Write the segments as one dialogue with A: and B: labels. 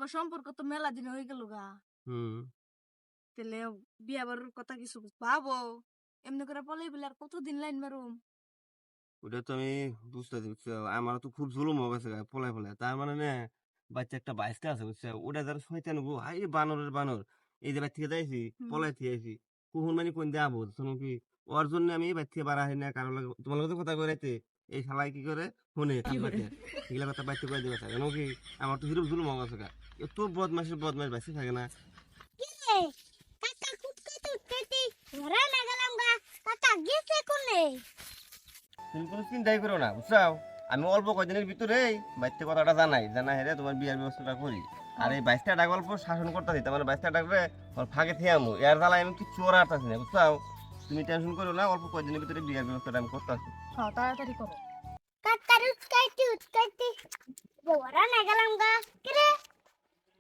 A: তোমাকে সম্পর্ক তো মেলা দিন হয়ে গেল গা। তাহলে বিয়া বাড়ির কথা কিছু ভাবো। এমনি করে পলাই বলে আর কতদিন লাইন মারুম।
B: ওটা তো আমি বুঝতে পারছি, আমার তো খুব জুলুম হয়ে গেছে পোলায় পোলায়। তার মানে না, বাচ্চা একটা বাইসটা আছে বুঝছে, ওটা যারা শয়তান গো, হাই বানরের বানর। এই যে বাচ্চা থেকে যাইছি, পলাই থেকে আইছি, কুহুন মানে কোন দেয়া বোধ শোনো কি, ওর জন্য আমি এই বাচ্চা বাড়া হয় না কারো লাগে। তোমার লোক কথা কইরাইতে এই শালাই কি করে শুনে কানপাতে এগুলা কথা বাচ্চা করে দিবে কেন কি, আমার তো হিরো জুলুম হয়ে গেছে গা। এত বদমাসের বদমাস বাঁচি থাকে না।
C: কিরে কাকা কুটকাতে উঠতে ঘরে না গেলাম গা। কাকা গেছে কোনে?
B: তুমি কোনো চিন্তাই করো না বুঝছাও, আমি অল্প কয়েকদিনের ভিতরেই বাচ্চা কথাটা জানাই হেরে তোমার বিয়ার ব্যবস্থাটা করি। আর এই 22টা টাকা অল্প শাসন করতে দিই, মানে 22টা টাকা ওর ফাঁকে থেকে আমু এর জ্বালায় আমি কিচ্ছু ওরা আসতেছি না বুঝছাও। তুমি টেনশন করো না, অল্প কয়েকদিনের ভিতরে বিয়ার ব্যবস্থাটা আমি করতেছি।
A: হ্যাঁ তাড়াতাড়ি করো।
C: কাকা উঠতে ঘরে না গেলাম গা। কিরে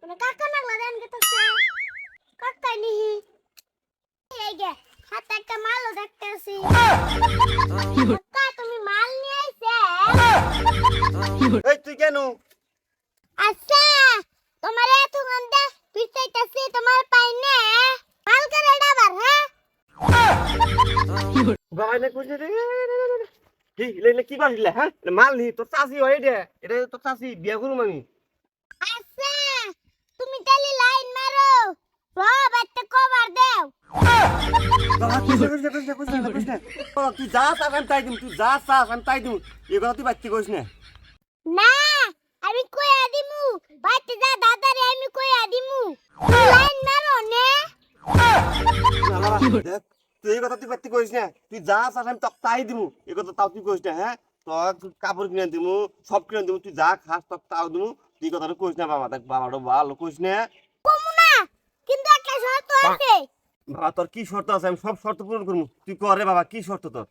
C: মানে কাকা না লাগান গেতেছে। কাকা নিহি এই গে হাতে একটা মালও দেখতেছি। কাকা তুমি মাল নিয়ে আইছে?
B: এই তুই কেন?
C: আচ্ছা তোমার এত গন্ধে পিছাইতাছি তোমার পাইনে মাল করে ডাবার। হ্যাঁ
B: বাবা না কইছে রে, কি লেলে কি বাড়িলে? হ্যাঁ মাল নি তোর চাচি হয় এটা তোর চাচি বিয়া করুম আমি।
C: আচ্ছা তুমি তাহলে লাইন মারো, সব একটা কভার দাও।
B: বাবা তুই যা চাস আমি তাই দিম, তুই যা চাস আমি তাই দিম, এগুলো তুই বাচ্চা করিস না।
C: না আমি কইয়া দিমু, বাইতে যা দাদারে আমি কইয়া দিমু। লাইন মারো নে।
B: দেখ তুই এই কথা তুই বাচ্চা করিস না, তুই যা চাস আমি তোকে তাই দিমু, এই কথা তাও তুই করিস না। হ্যাঁ তোর কাপড় কিনে দিমু, সব কিনে দিমু, তুই যা খাস তোকে তাও দিমু, তুই কথাটা করিস না। বাবা দেখ বাবাটা ভালো করিস না।
C: কমু না কিন্তু একটা শর্ত আছে।
B: বাবা তোর কি শর্ত আছে? আমি সব শর্ত পূরণ করবো, তুই করে বাবা কি শর্ত তোর?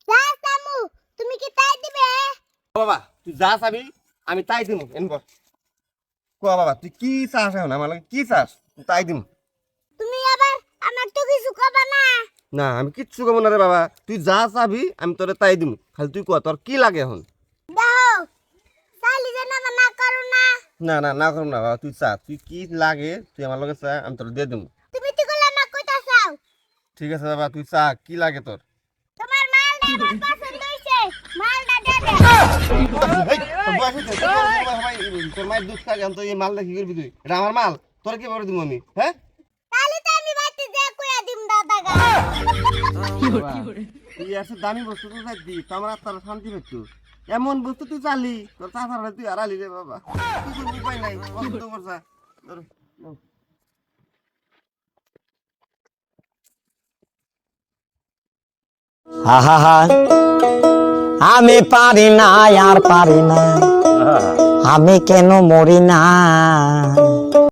C: যা সামু তুমি কি তাই দিবে?
B: বাবা তুই যা চাবি আমি তাই দিমু। এনবর ক বাবা তুই কি চাস এখন আমার লাগে, কি চাস তাই দিমু।
C: তুমি আবার আমার তো কিছু কবা না।
B: না আমি কিচ্ছু কমো না রে বাবা, তুই যা চাবি আমি তোরে তাই দিমু, খালি তুই ক তোর কি লাগে এখন।
C: দাও চালি যেন না করো না।
B: না না না করুম না বাবা, তুই চা, তুই কি লাগে তুই আমার লগে চা, আমি তোর দিয়ে দিমু।
C: তুমি তো গলা না কইতা চাও।
B: ঠিক আছে বাবা তুই চা, কি লাগে তোর?
C: তোমার মালটা আমার পছন্দ হইছে, মালটা দে দে।
B: তোর মায়ের দুধ খাই তো এই মাল দেখি করবি তুই? এটা আমার মাল, তোর কি করে দিমু আমি? হ্যাঁ
C: তাহলে তো আমি বাইতে যা কইয়া দিম দাদা গা।
B: তুই এত দামি বস্তু তো চাই দি তো আমার আত্মার শান্তি পেত। এমন বস্তু তুই চালি তোর চাষারা তুই হারালি রে বাবা, কি করবো উপায় নাই, পছন্দ করছা।
D: আহা আমি পারি না আর পারি না, আমি কেন মরি না।